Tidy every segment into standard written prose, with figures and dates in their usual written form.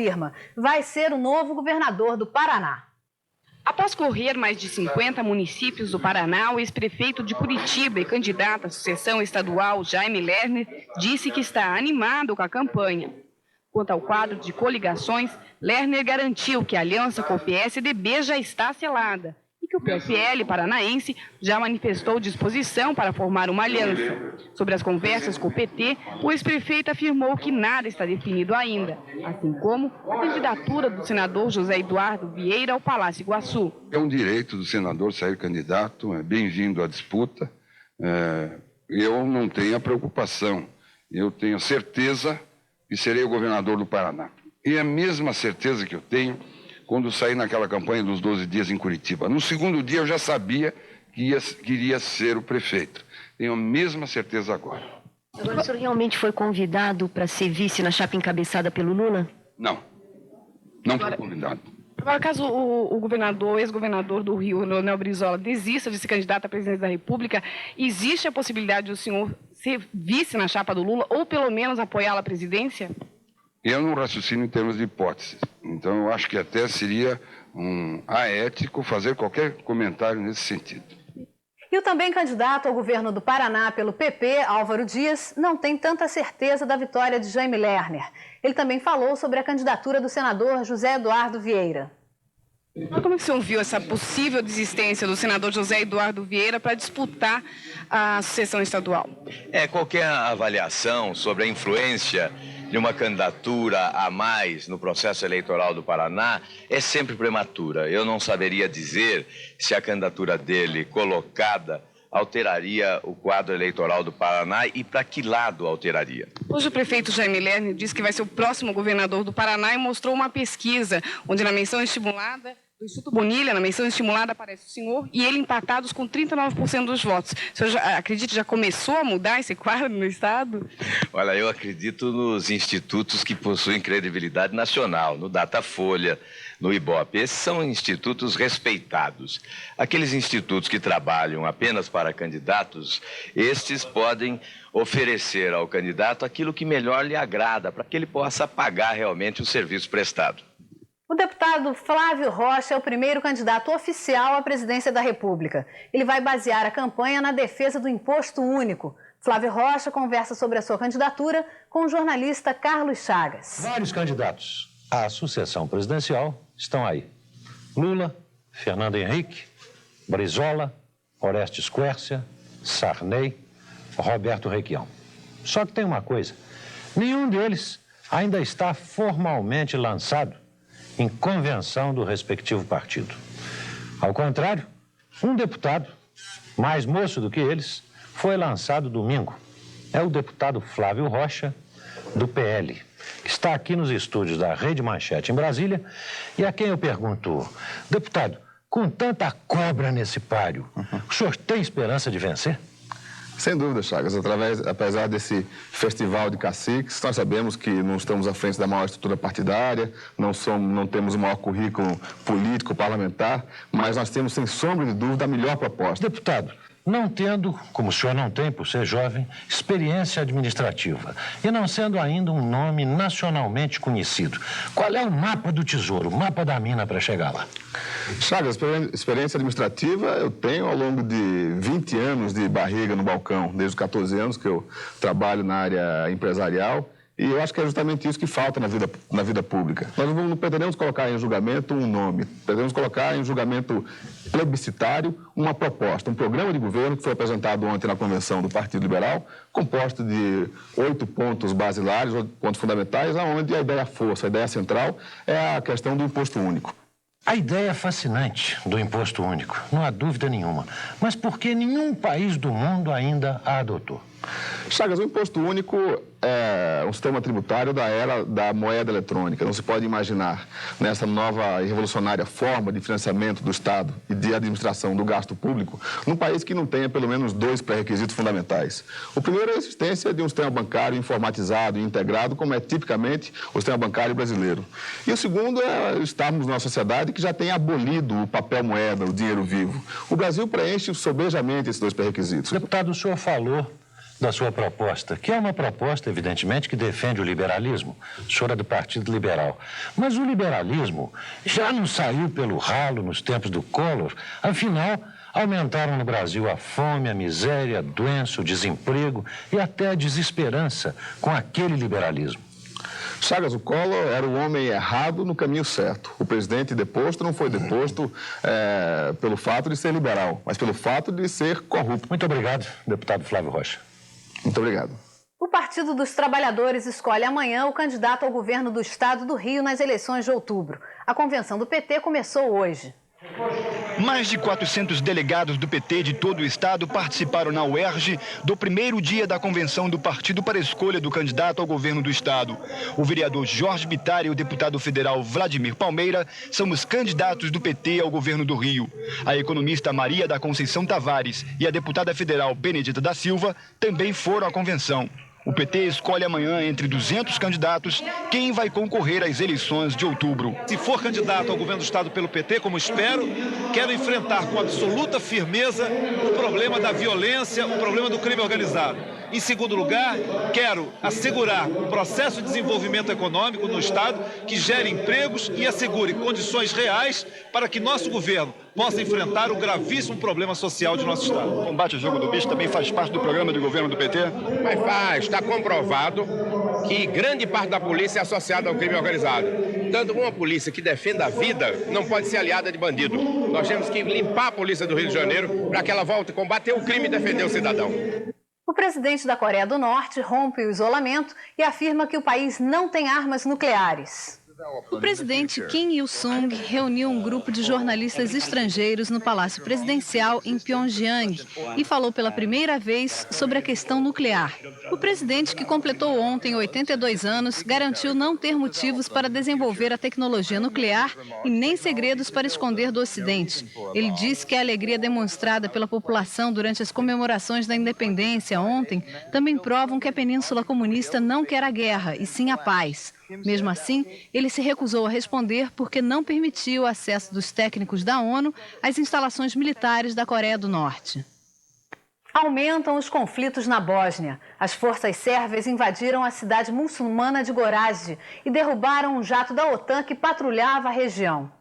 afirma, vai ser o novo governador do Paraná. Após correr mais de 50 municípios do Paraná, o ex-prefeito de Curitiba e candidato à sucessão estadual, Jaime Lerner, disse que está animado com a campanha. Quanto ao quadro de coligações, Lerner garantiu que a aliança com o PSDB já está selada e que o PFL paranaense já manifestou disposição para formar uma aliança. Sobre as conversas com o PT, o ex-prefeito afirmou que nada está definido ainda, assim como a candidatura do senador José Eduardo Vieira ao Palácio Iguaçu. É um direito do senador sair candidato, é bem-vindo à disputa. Eu não tenho a preocupação, eu tenho certeza que serei o governador do Paraná. E a mesma certeza que eu tenho quando saí naquela campanha dos 12 dias em Curitiba. No segundo dia eu já sabia que iria ser o prefeito. Tenho a mesma certeza agora. Agora, o senhor realmente foi convidado para ser vice na chapa encabeçada pelo Lula? Não fui convidado. Agora, caso o ex-governador do Rio, Leonel Brizola, desista de ser candidato à presidência da República, existe a possibilidade de o senhor ser vice na chapa do Lula ou pelo menos apoiá-lo à presidência? Eu não raciocino em termos de hipóteses. Então, eu acho que até seria aético fazer qualquer comentário nesse sentido. E o também candidato ao governo do Paraná pelo PP, Álvaro Dias, não tem tanta certeza da vitória de Jaime Lerner. Ele também falou sobre a candidatura do senador José Eduardo Vieira. Como é que o senhor viu essa possível desistência do senador José Eduardo Vieira para disputar a sucessão estadual? Qualquer avaliação sobre a influência de uma candidatura a mais no processo eleitoral do Paraná é sempre prematura. Eu não saberia dizer se a candidatura dele colocada alteraria o quadro eleitoral do Paraná e para que lado alteraria. Hoje o prefeito Jaime Lerner disse que vai ser o próximo governador do Paraná e mostrou uma pesquisa onde na menção estimulada do Instituto Bonilha, na menção estimulada aparece o senhor e ele empatados com 39% dos votos. O senhor acredita que já começou a mudar esse quadro no Estado? Olha, eu acredito nos institutos que possuem credibilidade nacional, no Datafolha, no Ibope. Esses são institutos respeitados. Aqueles institutos que trabalham apenas para candidatos, estes podem oferecer ao candidato aquilo que melhor lhe agrada, para que ele possa pagar realmente o serviço prestado. O deputado Flávio Rocha é o primeiro candidato oficial à presidência da República. Ele vai basear a campanha na defesa do imposto único. Flávio Rocha conversa sobre a sua candidatura com o jornalista Carlos Chagas. Vários candidatos à sucessão presidencial estão aí. Lula, Fernando Henrique, Brizola, Orestes Quércia, Sarney, Roberto Requião. Só que tem uma coisa, nenhum deles ainda está formalmente lançado em convenção do respectivo partido. Ao contrário, um deputado, mais moço do que eles, foi lançado domingo. É o deputado Flávio Rocha, do PL, que está aqui nos estúdios da Rede Manchete em Brasília, e a quem eu pergunto, deputado, com tanta cobra nesse páreo, o senhor tem esperança de vencer? Sem dúvida, Chagas. Apesar desse festival de caciques, nós sabemos que não estamos à frente da maior estrutura partidária, não temos o maior currículo político, parlamentar, mas nós temos, sem sombra de dúvida, a melhor proposta. Deputado, não tendo, como o senhor não tem por ser jovem, experiência administrativa e não sendo ainda um nome nacionalmente conhecido, qual é o mapa do tesouro, o mapa da mina para chegar lá? Chagas, experiência administrativa eu tenho ao longo de 20 anos de barriga no balcão, desde os 14 anos que eu trabalho na área empresarial. E eu acho que é justamente isso que falta na vida pública. Nós não pretendemos colocar em julgamento um nome, pretendemos colocar em julgamento plebiscitário uma proposta, um programa de governo que foi apresentado ontem na convenção do Partido Liberal, composto de 8 pontos basilares, 8 pontos fundamentais, onde a ideia força, a ideia central é a questão do imposto único. A ideia é fascinante do imposto único, não há dúvida nenhuma. Mas por que nenhum país do mundo ainda a adotou? Chagas, o imposto único é um sistema tributário da era da moeda eletrônica. Não se pode imaginar nessa nova e revolucionária forma de financiamento do Estado e de administração do gasto público num país que não tenha pelo menos 2 pré-requisitos fundamentais. O primeiro é a existência de um sistema bancário informatizado e integrado, como é tipicamente o sistema bancário brasileiro. E o segundo é estarmos numa sociedade que já tem abolido o papel moeda, o dinheiro vivo. O Brasil preenche sobejamente esses 2 pré-requisitos. Deputado, o senhor falou da sua proposta, que é uma proposta, evidentemente, que defende o liberalismo. O senhor é do Partido Liberal. Mas o liberalismo já não saiu pelo ralo nos tempos do Collor. Afinal, aumentaram no Brasil a fome, a miséria, a doença, o desemprego e até a desesperança com aquele liberalismo. Chagas, o Collor era o homem errado no caminho certo. O presidente deposto não foi deposto pelo fato de ser liberal, mas pelo fato de ser corrupto. Muito obrigado, deputado Flávio Rocha. Muito obrigado. O Partido dos Trabalhadores escolhe amanhã o candidato ao governo do estado do Rio nas eleições de outubro. A convenção do PT começou hoje. Mais de 400 delegados do PT de todo o estado participaram na UERJ do primeiro dia da convenção do partido para a escolha do candidato ao governo do estado. O vereador Jorge Bittar e o deputado federal Vladimir Palmeira são os candidatos do PT ao governo do Rio. A economista Maria da Conceição Tavares e a deputada federal Benedita da Silva também foram à convenção. O PT escolhe amanhã, entre 200 candidatos, quem vai concorrer às eleições de outubro. Se for candidato ao governo do estado pelo PT, como espero, quero enfrentar com absoluta firmeza o problema da violência, o problema do crime organizado. Em segundo lugar, quero assegurar um processo de desenvolvimento econômico no estado que gere empregos e assegure condições reais para que nosso governo possa enfrentar o gravíssimo problema social de nosso estado. O combate ao jogo do bicho também faz parte do programa de governo do PT? Mas faz, está comprovado que grande parte da polícia é associada ao crime organizado. Tanto uma polícia que defenda a vida não pode ser aliada de bandido. Nós temos que limpar a polícia do Rio de Janeiro para que ela volte a combater o crime e defender o cidadão. O presidente da Coreia do Norte rompe o isolamento e afirma que o país não tem armas nucleares. O presidente Kim Il-sung reuniu um grupo de jornalistas estrangeiros no Palácio Presidencial em Pyongyang e falou pela primeira vez sobre a questão nuclear. O presidente, que completou ontem 82 anos, garantiu não ter motivos para desenvolver a tecnologia nuclear e nem segredos para esconder do Ocidente. Ele disse que a alegria demonstrada pela população durante as comemorações da independência ontem também provam que a Península Comunista não quer a guerra, e sim a paz. Mesmo assim, ele se recusou a responder porque não permitiu o acesso dos técnicos da ONU às instalações militares da Coreia do Norte. Aumentam os conflitos na Bósnia. As forças sérvias invadiram a cidade muçulmana de Gorazde e derrubaram um jato da OTAN que patrulhava a região.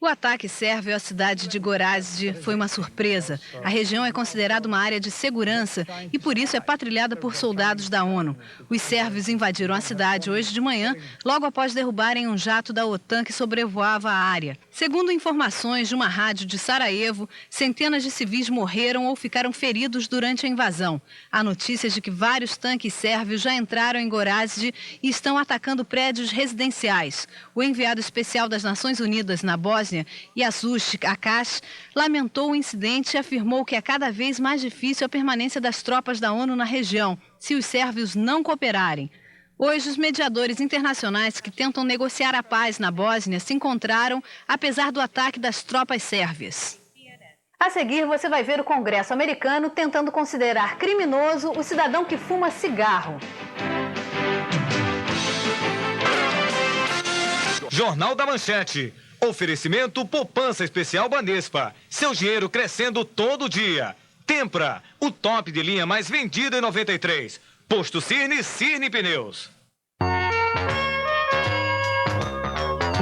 O ataque sérvio à cidade de Gorazde foi uma surpresa. A região é considerada uma área de segurança e, por isso, é patrulhada por soldados da ONU. Os sérvios invadiram a cidade hoje de manhã, logo após derrubarem um jato da OTAN que sobrevoava a área. Segundo informações de uma rádio de Sarajevo, centenas de civis morreram ou ficaram feridos durante a invasão. Há notícias de que vários tanques sérvios já entraram em Gorazde e estão atacando prédios residenciais. O enviado especial das Nações Unidas na Bósnia, Yazush Akash, lamentou o incidente e afirmou que é cada vez mais difícil a permanência das tropas da ONU na região, se os sérvios não cooperarem. Hoje, os mediadores internacionais que tentam negociar a paz na Bósnia se encontraram, apesar do ataque das tropas sérvias. A seguir, você vai ver o Congresso americano tentando considerar criminoso o cidadão que fuma cigarro. Jornal da Manchete. Oferecimento Poupança Especial Banespa. Seu dinheiro crescendo todo dia. Tempra, o top de linha mais vendido em 93. Posto Cirne, Cirne Pneus.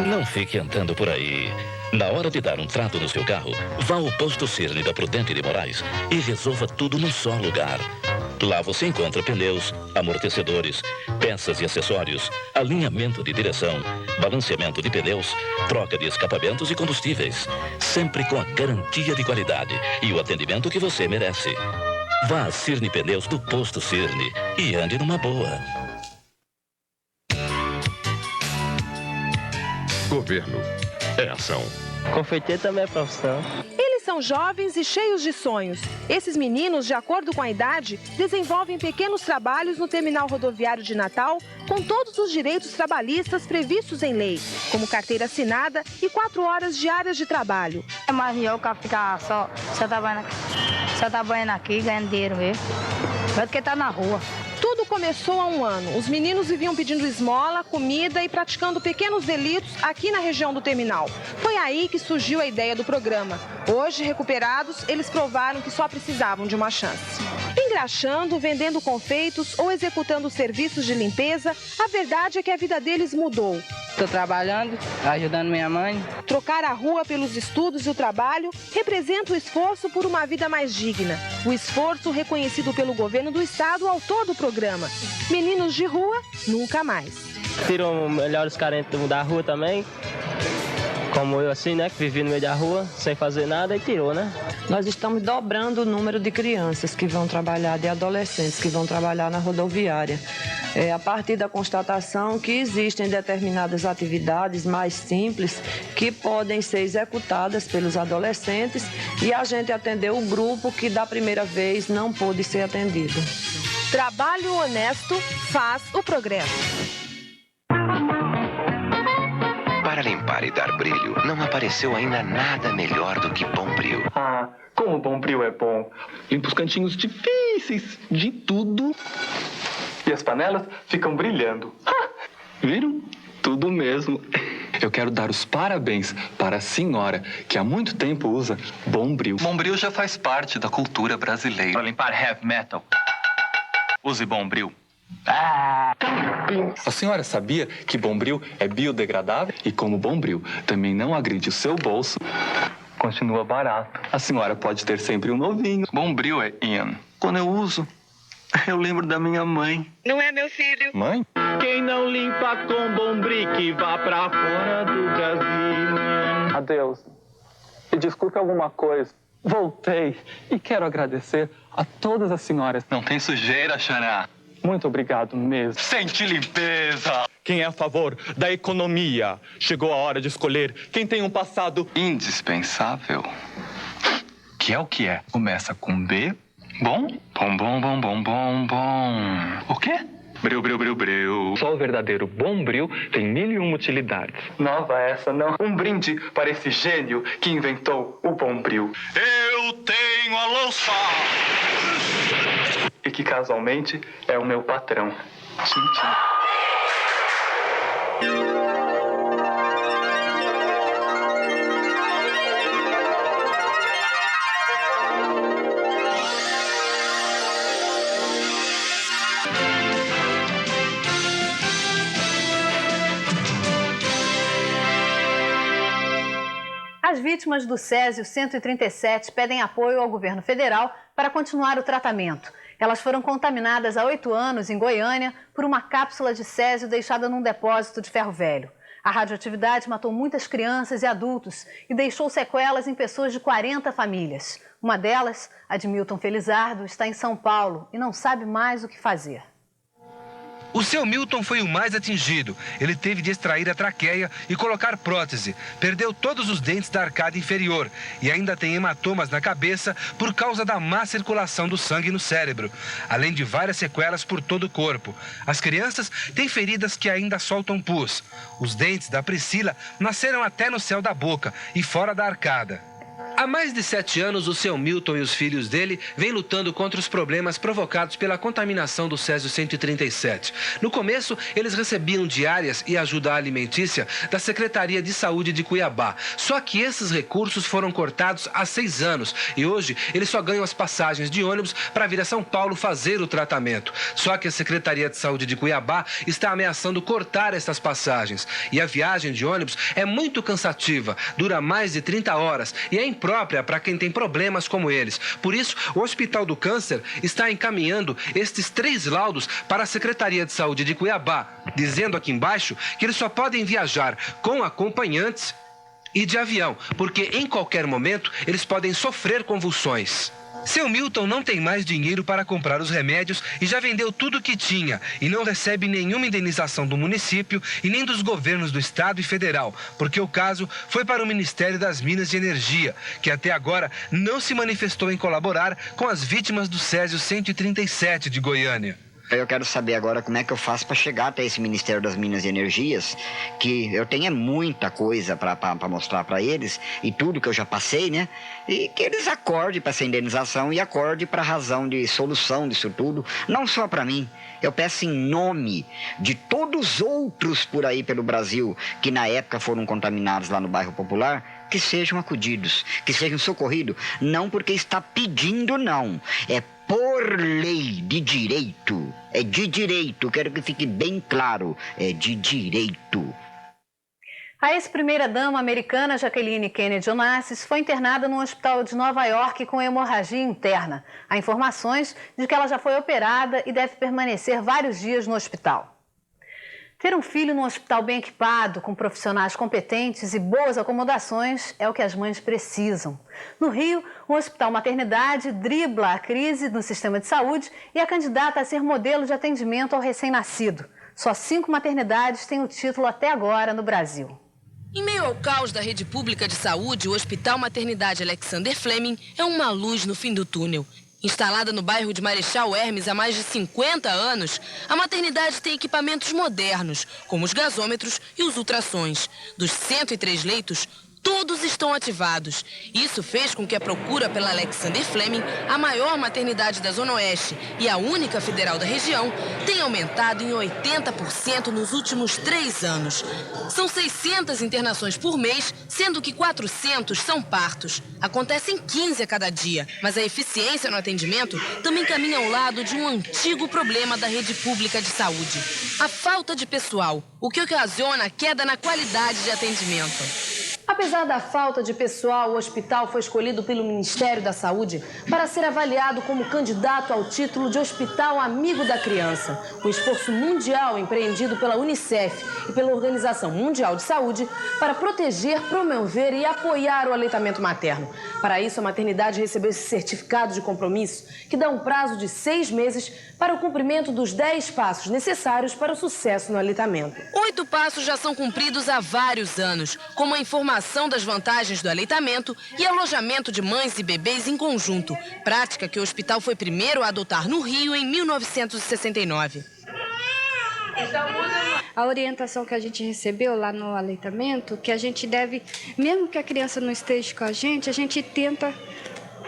Não fique andando por aí. Na hora de dar um trato no seu carro, vá ao Posto Cirne da Prudente de Moraes e resolva tudo num só lugar. Lá você encontra pneus, amortecedores, peças e acessórios, alinhamento de direção, balanceamento de pneus, troca de escapamentos e combustíveis. Sempre com a garantia de qualidade e o atendimento que você merece. Vá a Cirne Pneus do Posto Cirne e ande numa boa. Governo é ação. Confeiteiro também é profissão. Eles são jovens e cheios de sonhos. Esses meninos, de acordo com a idade, desenvolvem pequenos trabalhos no terminal rodoviário de Natal, com todos os direitos trabalhistas previstos em lei, como carteira assinada e 4 horas diárias de trabalho. É mais melhor que ficar só trabalhando aqui, ganhando dinheiro mesmo, do que tá na rua. Tudo com começou há um ano. Os meninos viviam pedindo esmola, comida e praticando pequenos delitos aqui na região do terminal. Foi aí que surgiu a ideia do programa. Hoje, recuperados, eles provaram que só precisavam de uma chance. Engraxando, vendendo confeitos ou executando serviços de limpeza, a verdade é que a vida deles mudou. Estou trabalhando, ajudando minha mãe. Trocar a rua pelos estudos e o trabalho representa o esforço por uma vida mais digna. O esforço reconhecido pelo governo do estado, autor do programa. Meninos de rua, nunca mais. Tiram melhores carentes da rua também. Como eu assim, né, que vivi no meio da rua, sem fazer nada e tirou, né? Nós estamos dobrando o número de crianças que vão trabalhar, de adolescentes que vão trabalhar na rodoviária. A partir da constatação que existem determinadas atividades mais simples que podem ser executadas pelos adolescentes e a gente atendeu o grupo que da primeira vez não pôde ser atendido. Trabalho honesto faz o progresso. Para limpar e dar brilho, não apareceu ainda nada melhor do que Bombril. Ah, como Bombril é bom. Limpa os cantinhos difíceis de tudo. E as panelas ficam brilhando. Ah, viram? Tudo mesmo. Eu quero dar os parabéns para a senhora que há muito tempo usa Bombril. Bombril já faz parte da cultura brasileira. Para limpar heavy metal, use Bombril. A senhora sabia que Bombril é biodegradável? E como Bombril também não agride o seu bolso, continua barato. A senhora pode ter sempre um novinho. Bombril é in. Quando eu uso, eu lembro da minha mãe. Não é meu filho. Mãe? Quem não limpa com Bombril que vá pra fora do Brasil. Adeus. E desculpe alguma coisa. Voltei e quero agradecer a todas as senhoras. Não tem sujeira, Xará. Muito obrigado mesmo. Sente limpeza. Quem é a favor da economia? Chegou a hora de escolher quem tem um passado indispensável. Que é o que é? Começa com B. Bom? Bom, bom, bom, bom, bom, bom. O quê? Bril, bril, bril, bril. Só o verdadeiro Bombril tem 1001 utilidades. Nova essa, não? Um brinde para esse gênio que inventou o Bombril. Eu tenho a louça. E que casualmente é o meu patrão. Tchim, tchim. As vítimas do Césio 137 pedem apoio ao governo federal para continuar o tratamento. Elas foram contaminadas há 8 anos em Goiânia por uma cápsula de césio deixada num depósito de ferro velho. A radioatividade matou muitas crianças e adultos e deixou sequelas em pessoas de 40 famílias. Uma delas, a de Milton Felizardo, está em São Paulo e não sabe mais o que fazer. O seu Milton foi o mais atingido. Ele teve de extrair a traqueia e colocar prótese. Perdeu todos os dentes da arcada inferior e ainda tem hematomas na cabeça por causa da má circulação do sangue no cérebro, além de várias sequelas por todo o corpo. As crianças têm feridas que ainda soltam pus. Os dentes da Priscila nasceram até no céu da boca e fora da arcada. Há mais de 7 anos, o seu Milton e os filhos dele vêm lutando contra os problemas provocados pela contaminação do Césio 137. No começo, eles recebiam diárias e ajuda alimentícia da Secretaria de Saúde de Cuiabá. Só que esses recursos foram cortados há 6 anos e hoje eles só ganham as passagens de ônibus para vir a São Paulo fazer o tratamento. Só que a Secretaria de Saúde de Cuiabá está ameaçando cortar essas passagens. E a viagem de ônibus é muito cansativa, dura mais de 30 horas e é imprópria para quem tem problemas como eles. Por isso, o Hospital do Câncer está encaminhando estes 3 laudos para a Secretaria de Saúde de Cuiabá, dizendo aqui embaixo que eles só podem viajar com acompanhantes e de avião, porque em qualquer momento eles podem sofrer convulsões. Seu Milton não tem mais dinheiro para comprar os remédios e já vendeu tudo o que tinha e não recebe nenhuma indenização do município e nem dos governos do estado e federal, porque o caso foi para o Ministério das Minas e Energia, que até agora não se manifestou em colaborar com as vítimas do Césio 137 de Goiânia. Eu quero saber agora como é que eu faço para chegar até esse Ministério das Minas e Energias, que eu tenho muita coisa para mostrar para eles, e tudo que eu já passei, né? E que eles acordem para essa indenização e acordem para a razão de solução disso tudo, não só para mim. Eu peço em nome de todos os outros por aí pelo Brasil que na época foram contaminados lá no bairro Popular, que sejam acudidos, que sejam socorridos, não porque está pedindo, não. É por lei de direito. É de direito, quero que fique bem claro, é de direito. A ex-primeira-dama americana Jacqueline Kennedy Onassis foi internada no hospital de Nova York com hemorragia interna. Há informações de que ela já foi operada e deve permanecer vários dias no hospital. Ter um filho num hospital bem equipado, com profissionais competentes e boas acomodações é o que as mães precisam. No Rio, um hospital maternidade dribla a crise no sistema de saúde e é candidata a ser modelo de atendimento ao recém-nascido. Só 5 maternidades têm o título até agora no Brasil. Em meio ao caos da rede pública de saúde, o Hospital Maternidade Alexander Fleming é uma luz no fim do túnel. Instalada no bairro de Marechal Hermes há mais de 50 anos, a maternidade tem equipamentos modernos, como os gasômetros e os ultrassons. Dos 103 leitos, todos estão ativados. Isso fez com que a procura pela Alexander Fleming, a maior maternidade da Zona Oeste e a única federal da região, tenha aumentado em 80% nos últimos 3 anos. São 600 internações por mês, sendo que 400 são partos. Acontecem 15 a cada dia, mas a eficiência no atendimento também caminha ao lado de um antigo problema da rede pública de saúde: a falta de pessoal, o que ocasiona a queda na qualidade de atendimento. Apesar da falta de pessoal, o hospital foi escolhido pelo Ministério da Saúde para ser avaliado como candidato ao título de Hospital Amigo da Criança. Um esforço mundial empreendido pela Unicef e pela Organização Mundial de Saúde para proteger, promover e apoiar o aleitamento materno. Para isso, a maternidade recebeu esse certificado de compromisso, que dá um prazo de 6 meses para o cumprimento dos 10 passos necessários para o sucesso no aleitamento. 8 passos já são cumpridos há vários anos, como a informação das vantagens do aleitamento e alojamento de mães e bebês em conjunto, prática que o hospital foi primeiro a adotar no Rio em 1969. A orientação que a gente recebeu lá no aleitamento, que a gente deve, mesmo que a criança não esteja com a gente tenta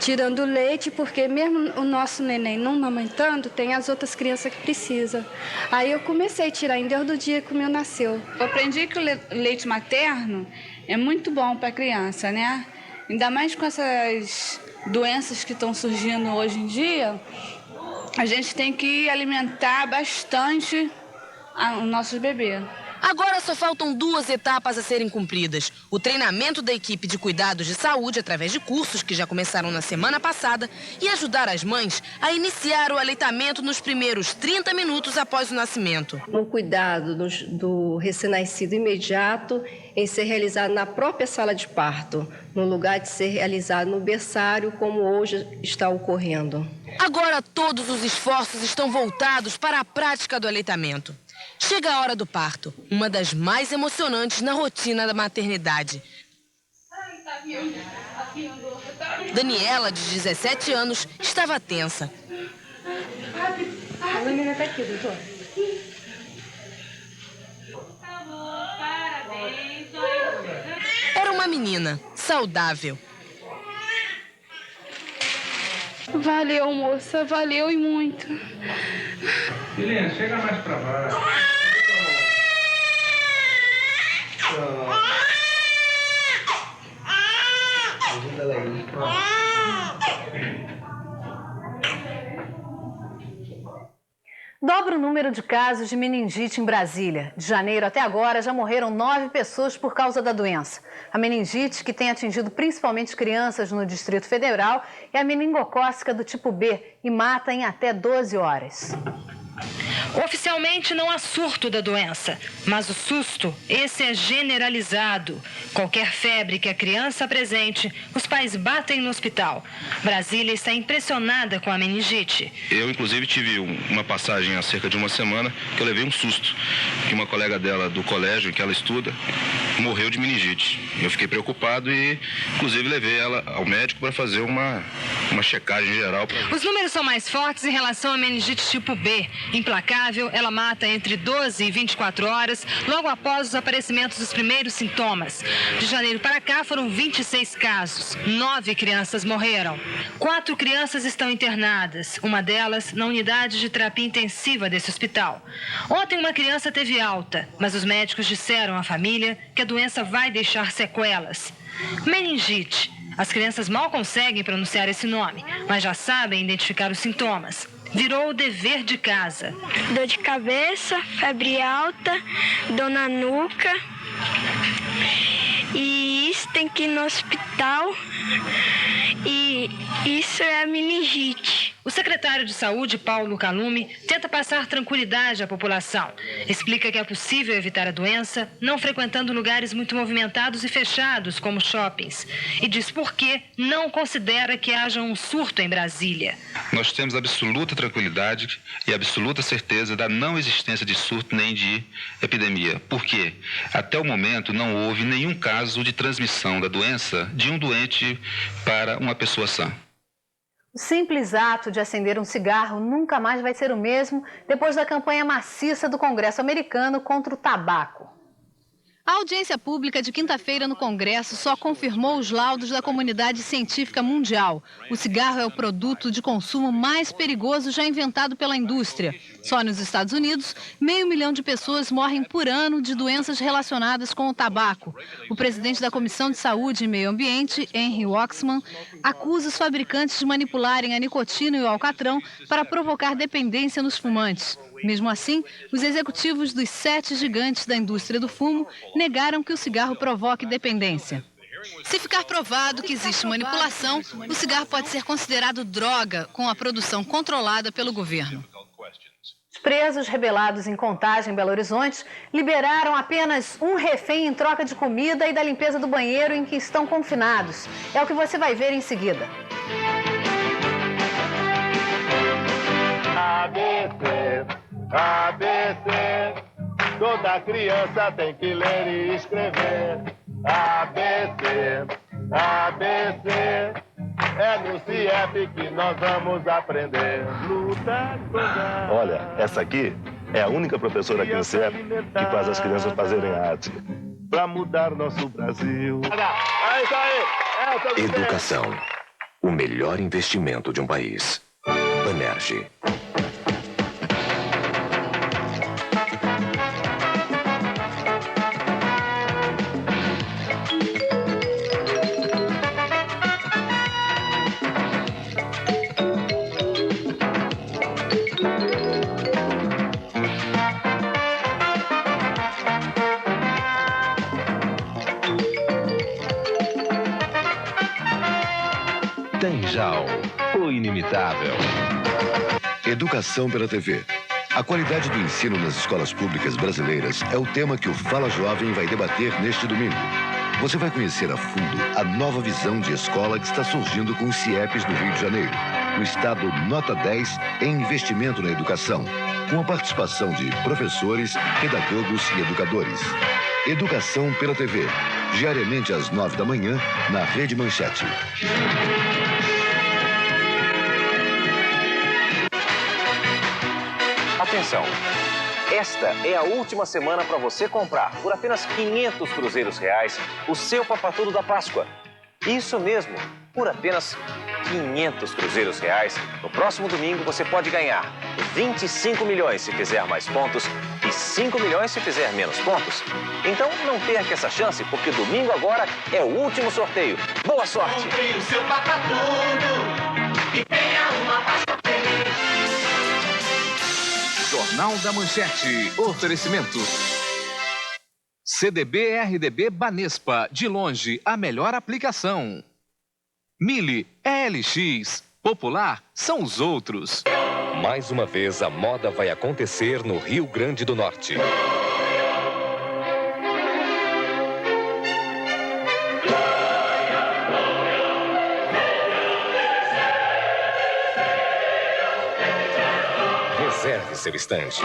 tirando o leite, porque mesmo o nosso neném não amamentando, tem as outras crianças que precisam. Aí eu comecei a tirar desde o dia que o meu nasceu. Eu aprendi que o leite materno é muito bom para a criança, né? Ainda mais com essas doenças que estão surgindo hoje em dia, a gente tem que alimentar bastante o nosso bebê. Agora só faltam 2 etapas a serem cumpridas: o treinamento da equipe de cuidados de saúde através de cursos que já começaram na semana passada e ajudar as mães a iniciar o aleitamento nos primeiros 30 minutos após o nascimento. O cuidado do recém-nascido imediato em ser realizado na própria sala de parto, no lugar de ser realizado no berçário, como hoje está ocorrendo. Agora todos os esforços estão voltados para a prática do aleitamento. Chega a hora do parto, uma das mais emocionantes na rotina da maternidade. Daniela, de 17 anos, estava tensa. A menina está aqui, doutor. Era uma menina, saudável. Valeu, moça, valeu e muito. Filhinha, chega mais pra baixo. Ajuda ela aí. Dobra o número de casos de meningite em Brasília. De janeiro até agora, já morreram 9 pessoas por causa da doença. A meningite, que tem atingido principalmente crianças no Distrito Federal, é a meningocócica do tipo B e mata em até 12 horas. Oficialmente não há surto da doença, mas o susto, esse é generalizado. Qualquer febre que a criança apresente, os pais batem no hospital. Brasília está impressionada com a meningite. Eu, inclusive, tive uma passagem há cerca de uma semana que eu levei um susto. Que uma colega dela do colégio que ela estuda morreu de meningite. Eu fiquei preocupado e, inclusive, levei ela ao médico para fazer uma checagem geral. Os números são mais fortes em relação à meningite tipo B. Implacável, ela mata entre 12 e 24 horas, logo após os aparecimentos dos primeiros sintomas. De janeiro para cá foram 26 casos. 9 crianças morreram. 4 crianças estão internadas, uma delas na unidade de terapia intensiva desse hospital. Ontem uma criança teve alta, mas os médicos disseram à família que a doença vai deixar sequelas. Meningite. As crianças mal conseguem pronunciar esse nome, mas já sabem identificar os sintomas. Virou o dever de casa. Dor de cabeça, febre alta, dor na nuca. E isso tem que ir no hospital. E isso é a meningite. O secretário de Saúde, Paulo Calume, tenta passar tranquilidade à população. Explica que é possível evitar a doença não frequentando lugares muito movimentados e fechados, como shoppings. E diz por que não considera que haja um surto em Brasília. Nós temos absoluta tranquilidade e absoluta certeza da não existência de surto nem de epidemia. Por quê? Até o momento não houve nenhum caso de transmissão da doença de um doente para uma pessoa sã. O simples ato de acender um cigarro nunca mais vai ser o mesmo depois da campanha maciça do Congresso americano contra o tabaco. A audiência pública de quinta-feira no Congresso só confirmou os laudos da comunidade científica mundial. O cigarro é o produto de consumo mais perigoso já inventado pela indústria. Só nos Estados Unidos, 500 mil de pessoas morrem por ano de doenças relacionadas com o tabaco. O presidente da Comissão de Saúde e Meio Ambiente, Henry Waxman, acusa os fabricantes de manipularem a nicotina e o alcatrão para provocar dependência nos fumantes. Mesmo assim, os executivos dos 7 gigantes da indústria do fumo negaram que o cigarro provoque dependência. Se ficar provado que existe manipulação, o cigarro pode ser considerado droga com a produção controlada pelo governo. Os presos rebelados em Contagem, Belo Horizonte, liberaram apenas um refém em troca de comida e da limpeza do banheiro em que estão confinados. É o que você vai ver em seguida. ABC, toda criança tem que ler e escrever. ABC, ABC, é no CIEP que nós vamos aprender. Luta toda. Olha, essa aqui é a única professora aqui no CIEP que faz as crianças fazerem arte. Pra mudar nosso Brasil. É isso aí! Educação, o melhor investimento de um país. Banerje. Tanjal, o inimitável. Educação pela TV. A qualidade do ensino nas escolas públicas brasileiras é o tema que o Fala Jovem vai debater neste domingo. Você vai conhecer a fundo a nova visão de escola que está surgindo com os CIEPs no Rio de Janeiro. O estado nota 10 em investimento na educação, com a participação de professores, pedagogos e educadores. Educação pela TV, diariamente às 9 da manhã, na Rede Manchete. Atenção! Esta é a última semana para você comprar, por apenas R$500 cruzeiros o seu Papatudo da Páscoa. Isso mesmo, por apenas R$500 cruzeiros. No próximo domingo você pode ganhar 25 milhões se fizer mais pontos e 5 milhões se fizer menos pontos. Então não perca essa chance, porque domingo agora é o último sorteio. Boa sorte! Compre o seu Papatudo e tenha uma Páscoa feliz. Jornal da Manchete. Oferecimento. CDB-RDB Banespa. De longe, a melhor aplicação. Mille, ELX. Popular são os outros. Mais uma vez, a moda vai acontecer no Rio Grande do Norte. Reserve seu estande.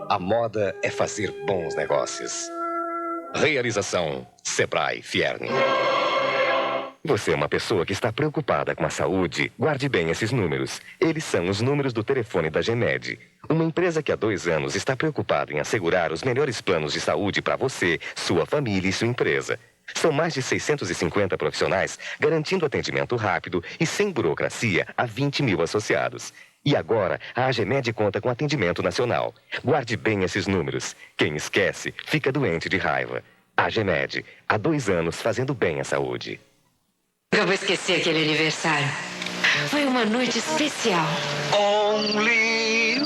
A A moda é fazer bons negócios. Realização Sebrae Fierne. Você é uma pessoa que está preocupada com a saúde? Guarde bem esses números. Eles são os números do telefone da GEMED. Uma empresa que há 2 anos está preocupada em assegurar os melhores planos de saúde para você, sua família e sua empresa. São mais de 650 profissionais garantindo atendimento rápido e sem burocracia a 20 mil associados. E agora, a AGEMED conta com atendimento nacional. Guarde bem esses números. Quem esquece, fica doente de raiva. AGEMED, há 2 anos fazendo bem à saúde. Eu vou esquecer aquele aniversário. Foi uma noite especial. Only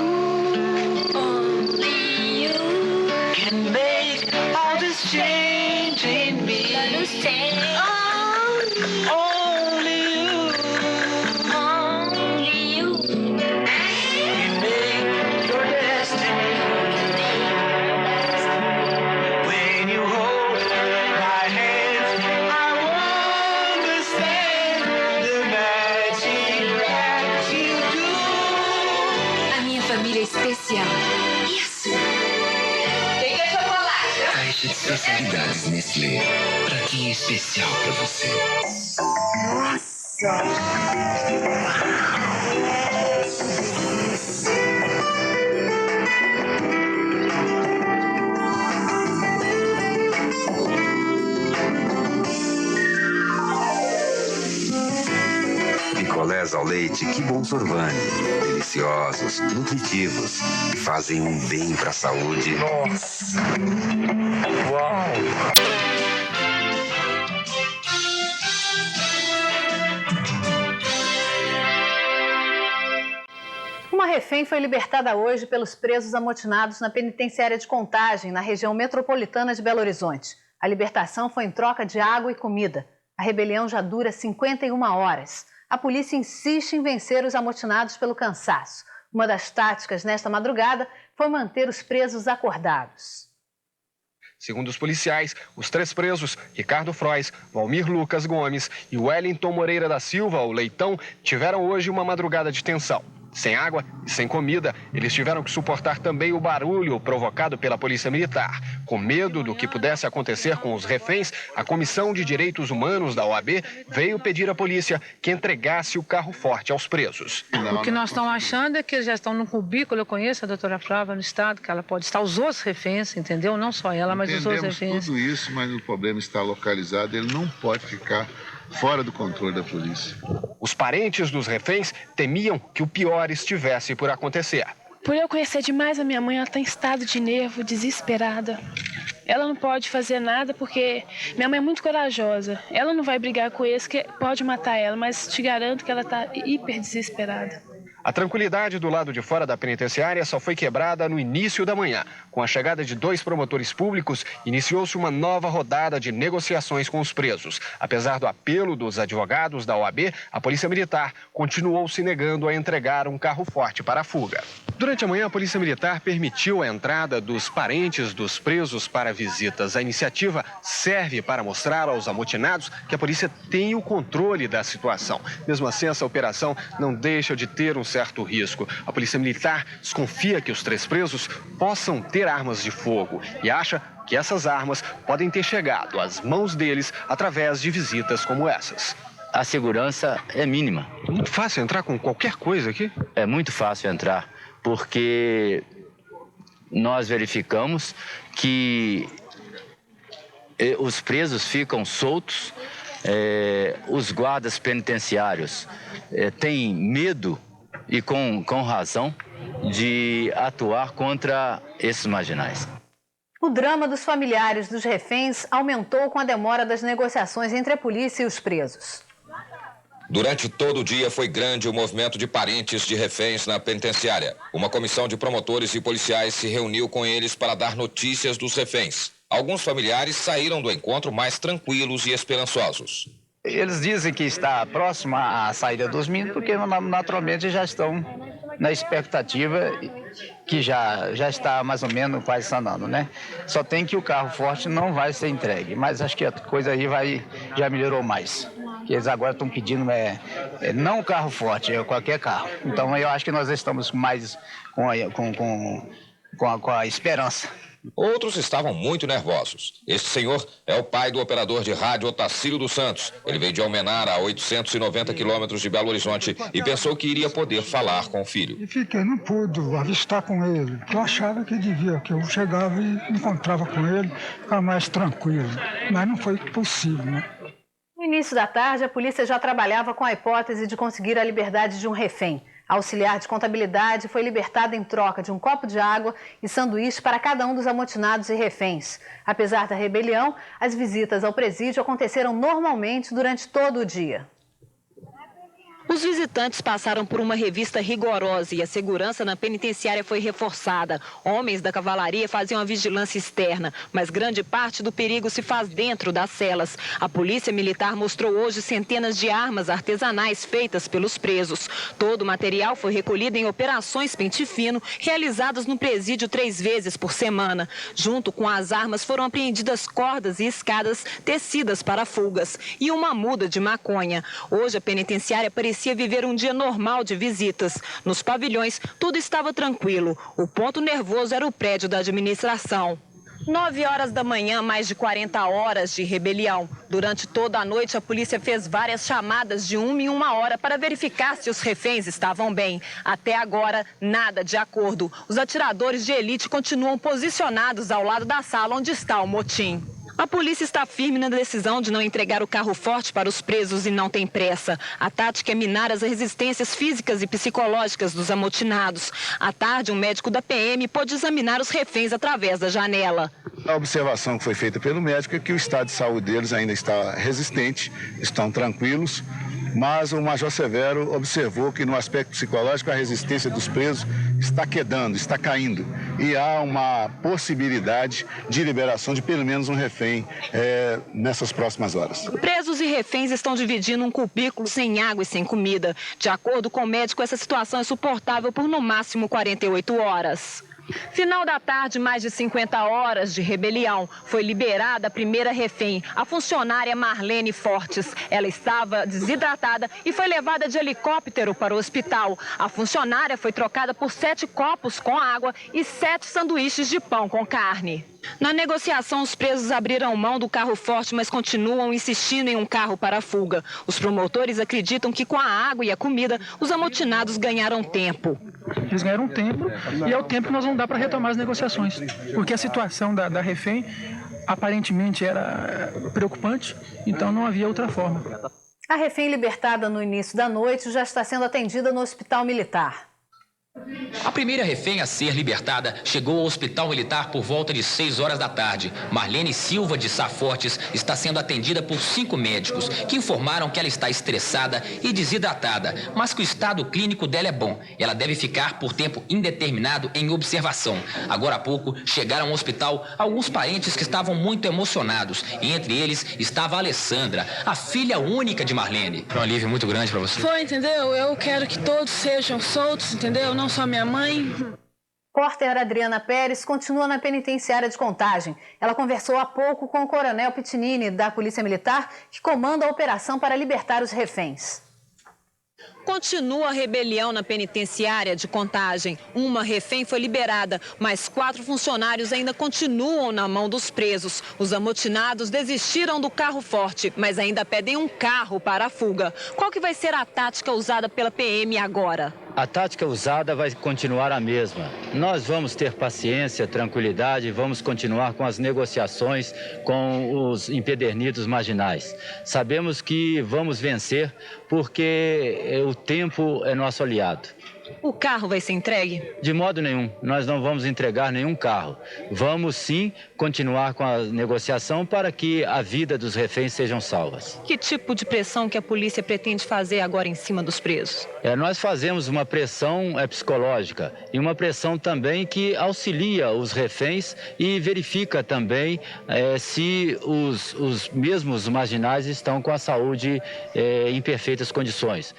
you can make all this change in me. Only you can make your destiny. When you hold my hand, I won't understand the magic that you do. A minha família é especial. Isso. Quem quer chocolate? Caixa de especialidades Nestlé. Pra quem é especial pra você. Picolés ao leite, que bom sorvane. Deliciosos, nutritivos e fazem um bem pra saúde. Nossa! Uau! Uma refém foi libertada hoje pelos presos amotinados na penitenciária de Contagem, na região metropolitana de Belo Horizonte. A libertação foi em troca de água e comida. A rebelião já dura 51 horas. A polícia insiste em vencer os amotinados pelo cansaço. Uma das táticas nesta madrugada foi manter os presos acordados. Segundo os policiais, os 3 presos, Ricardo Frois, Valmir Lucas Gomes e Wellington Moreira da Silva, o Leitão, tiveram hoje uma madrugada de tensão. Sem água e sem comida, eles tiveram que suportar também o barulho provocado pela Polícia Militar. Com medo do que pudesse acontecer com os reféns, a Comissão de Direitos Humanos da OAB veio pedir à polícia que entregasse o carro-forte aos presos. O que nós estamos achando é que eles já estão no cubículo. Eu conheço a doutora Flávia no estado, que ela pode estar, os outros reféns, entendeu? Não só ela, mas os outros reféns. Tudo isso, mas o problema está localizado, ele não pode ficar fora do controle da polícia. Os parentes dos reféns temiam que o pior estivesse por acontecer. Por eu conhecer demais a minha mãe, ela está em estado de nervo, desesperada. Ela não pode fazer nada porque minha mãe é muito corajosa. Ela não vai brigar com esse que pode matar ela, mas te garanto que ela está hiper desesperada. A tranquilidade do lado de fora da penitenciária só foi quebrada no início da manhã. Com a chegada de 2 promotores públicos, iniciou-se uma nova rodada de negociações com os presos. Apesar do apelo dos advogados da OAB, a Polícia Militar continuou se negando a entregar um carro-forte para a fuga. Durante a manhã, a Polícia Militar permitiu a entrada dos parentes dos presos para visitas. A iniciativa serve para mostrar aos amotinados que a polícia tem o controle da situação. Mesmo assim, essa operação não deixa de ter um certo risco. A Polícia Militar desconfia que os 3 presos possam ter armas de fogo e acha que essas armas podem ter chegado às mãos deles através de visitas como essas. A segurança é mínima. É muito fácil entrar com qualquer coisa aqui? É muito fácil entrar, porque nós verificamos que os presos ficam soltos, os guardas penitenciários têm medo, e com razão, de atuar contra esses marginais. O drama dos familiares dos reféns aumentou com a demora das negociações entre a polícia e os presos. Durante todo o dia foi grande o movimento de parentes de reféns na penitenciária. Uma comissão de promotores e policiais se reuniu com eles para dar notícias dos reféns. Alguns familiares saíram do encontro mais tranquilos e esperançosos. Eles dizem que está próximo à saída dos meninos, porque naturalmente já estão na expectativa que já está mais ou menos quase sanando, né? Só tem que o carro forte não vai ser entregue, mas acho que a coisa aí já melhorou mais. Que eles agora estão pedindo não o carro forte, é qualquer carro. Então eu acho que nós estamos mais com a esperança. Outros estavam muito nervosos. Este senhor é o pai do operador de rádio Otacílio dos Santos. Ele veio de Almenara, a 890 quilômetros de Belo Horizonte, e pensou que iria poder falar com o filho. E fiquei, não pude avistar com ele. Eu achava que devia, que eu chegava e encontrava com ele, ficava mais tranquilo. Mas não foi possível, né? No início da tarde, a polícia já trabalhava com a hipótese de conseguir a liberdade de um refém. A auxiliar de contabilidade foi libertada em troca de um copo de água e sanduíche para cada um dos amotinados e reféns. Apesar da rebelião, as visitas ao presídio aconteceram normalmente durante todo o dia. Os visitantes passaram por uma revista rigorosa e a segurança na penitenciária foi reforçada. Homens da cavalaria faziam a vigilância externa, mas grande parte do perigo se faz dentro das celas. A polícia militar mostrou hoje centenas de armas artesanais feitas pelos presos. Todo o material foi recolhido em operações pente fino, realizadas no presídio 3 vezes por semana. Junto com as armas foram apreendidas cordas e escadas tecidas para fugas e uma muda de maconha. Hoje a penitenciária parecia viver um dia normal de visitas. Nos pavilhões, tudo estava tranquilo. O ponto nervoso era o prédio da administração. 9 horas da manhã, mais de 40 horas de rebelião. Durante toda a noite, a polícia fez várias chamadas de 1 em 1 hora para verificar se os reféns estavam bem. Até agora, nada de acordo. Os atiradores de elite continuam posicionados ao lado da sala onde está o motim. A polícia está firme na decisão de não entregar o carro forte para os presos e não tem pressa. A tática é minar as resistências físicas e psicológicas dos amotinados. À tarde, um médico da PM pôde examinar os reféns através da janela. A observação que foi feita pelo médico é que o estado de saúde deles ainda está resistente, estão tranquilos, mas o Major Severo observou que no aspecto psicológico a resistência dos presos está quedando, está caindo. E há uma possibilidade de liberação de pelo menos um refém nessas próximas horas. Presos e reféns estão dividindo um cubículo sem água e sem comida. De acordo com o médico, essa situação é suportável por no máximo 48 horas. Final da tarde, mais de 50 horas de rebelião. Foi liberada a primeira refém, a funcionária Marlene Fortes. Ela estava desidratada e foi levada de helicóptero para o hospital. A funcionária foi trocada por 7 copos com água e 7 sanduíches de pão com carne. Na negociação, os presos abriram mão do carro forte, mas continuam insistindo em um carro para a fuga. Os promotores acreditam que com a água e a comida, os amotinados ganharam tempo. Eles ganharam tempo e é o tempo que nós vamos dar para retomar as negociações. Porque a situação da refém aparentemente era preocupante, então não havia outra forma. A refém libertada no início da noite já está sendo atendida no hospital militar. A primeira refém a ser libertada chegou ao hospital militar por volta de 6 horas da tarde. Marlene Silva de Sá Fortes está sendo atendida por 5 médicos que informaram que ela está estressada e desidratada, mas que o estado clínico dela é bom. Ela deve ficar por tempo indeterminado em observação. Agora há pouco chegaram ao hospital alguns parentes que estavam muito emocionados. E entre eles estava a Alessandra, a filha única de Marlene. Foi um alívio muito grande para você. Foi, entendeu? Eu quero que todos sejam soltos, entendeu? Não só minha mãe. Repórter Adriana Pérez continua na penitenciária de Contagem. Ela conversou há pouco com o coronel Pitinini, da Polícia Militar, que comanda a operação para libertar os reféns. Continua a rebelião na penitenciária de Contagem. Uma refém foi liberada, mas 4 funcionários ainda continuam na mão dos presos. Os amotinados desistiram do carro forte, mas ainda pedem um carro para a fuga. Qual que vai ser a tática usada pela PM agora? A tática usada vai continuar a mesma. Nós vamos ter paciência, tranquilidade, vamos continuar com as negociações com os empedernidos marginais. Sabemos que vamos vencer porque o tempo é nosso aliado. O carro vai ser entregue? De modo nenhum. Nós não vamos entregar nenhum carro. Vamos, sim, continuar com a negociação para que a vida dos reféns sejam salvas. Que tipo de pressão que a polícia pretende fazer agora em cima dos presos? Nós fazemos uma pressão psicológica e uma pressão também que auxilia os reféns e verifica também se os mesmos marginais estão com a saúde em perfeitas condições.